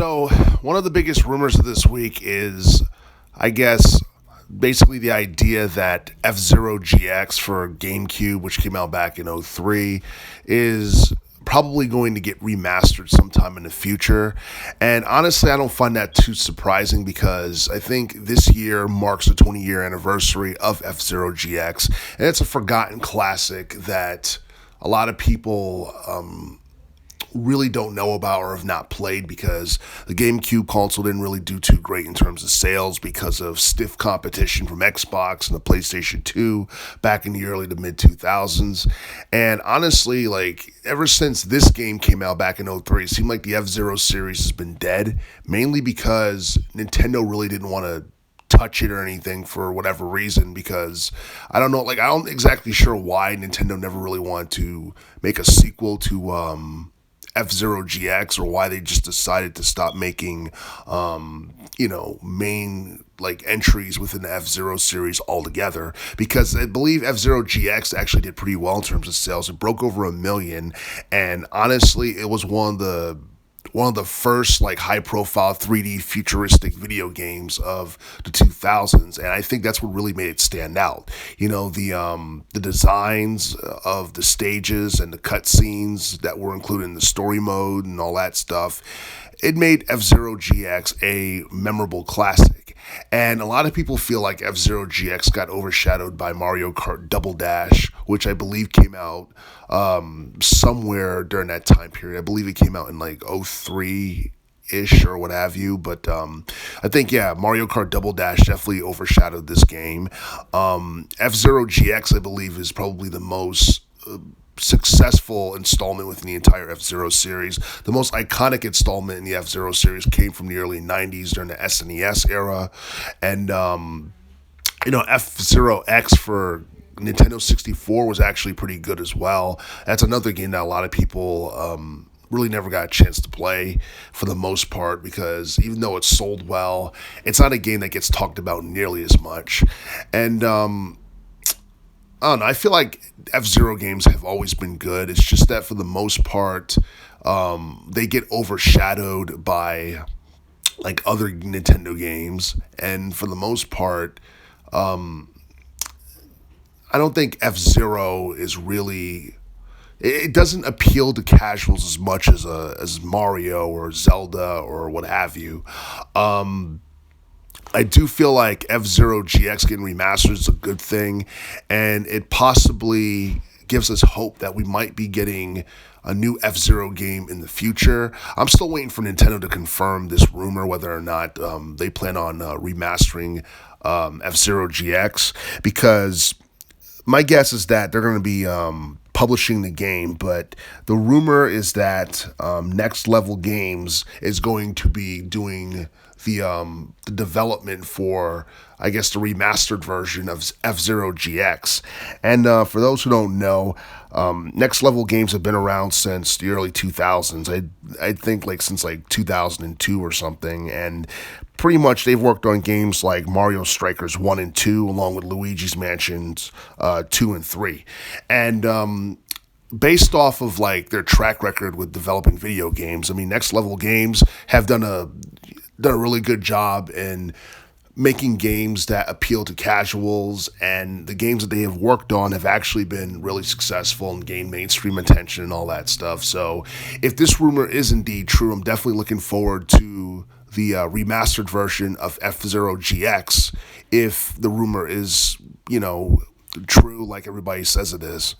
So, one of the biggest rumors of this week is, I guess, basically the idea that F-Zero GX for GameCube, which came out back in '03, is probably going to get remastered sometime in the future. And honestly, I don't find that too surprising because I think this year marks the 20-year anniversary of F-Zero GX, and it's a forgotten classic that a lot of people really don't know about or have not played because the GameCube console didn't really do too great in terms of sales because of stiff competition from Xbox and the PlayStation 2 back in the early to mid 2000s. And honestly, like ever since this game came out back in '03, it seemed like the F-Zero series has been dead, mainly because Nintendo really didn't want to touch it or anything for whatever reason, because I don't know, like I don't exactly sure why Nintendo never really wanted to make a sequel to F-Zero GX, or why they just decided to stop making main like entries within the F-Zero series altogether, because I believe F-Zero GX actually did pretty well in terms of sales. It broke over 1 million, and honestly it was one of the first like high profile 3D futuristic video games of the 2000s, and I think that's what really made it stand out. The designs of the stages and the cutscenes that were included in the story mode and all that stuff, it made F-Zero GX a memorable classic. And a lot of people feel like F-Zero GX got overshadowed by Mario Kart Double Dash, which I believe came out somewhere during that time period. I believe it came out in like '03-ish or what have you. But I think, yeah, Mario Kart Double Dash definitely overshadowed this game. F-Zero GX, I believe, is probably the most successful installment within the entire F-Zero series. The most iconic installment in the F-Zero series came from the early 90s during the SNES era. And, F-Zero X for Nintendo 64 was actually pretty good as well. That's another game that a lot of people really never got a chance to play for the most part, because even though it sold well, it's not a game that gets talked about nearly as much. And I don't know, I feel like F-Zero games have always been good. It's just that for the most part, they get overshadowed by like other Nintendo games. And for the most part, I don't think F-Zero is really... It doesn't appeal to casuals as much as Mario or Zelda or what have you. I do feel like F-Zero GX getting remastered is a good thing, and it possibly gives us hope that we might be getting a new F-Zero game in the future. I'm still waiting for Nintendo to confirm this rumor, whether or not they plan on remastering F-Zero GX, because my guess is that they're going to be publishing the game, but the rumor is that Next Level Games is going to be doing the development for, I guess, the remastered version of F-Zero GX. And for those who don't know, Next Level Games have been around since the early 2000s. I think like since like 2002 or something, and pretty much they've worked on games like Mario Strikers 1 and 2, along with Luigi's Mansions 2 and 3. And based off of like their track record with developing video games, I mean, Next Level Games have done a really good job in making games that appeal to casuals, and the games that they have worked on have actually been really successful and gained mainstream attention and all that stuff. So if this rumor is indeed true, I'm definitely looking forward to the remastered version of F-Zero GX if the rumor is, true like everybody says it is.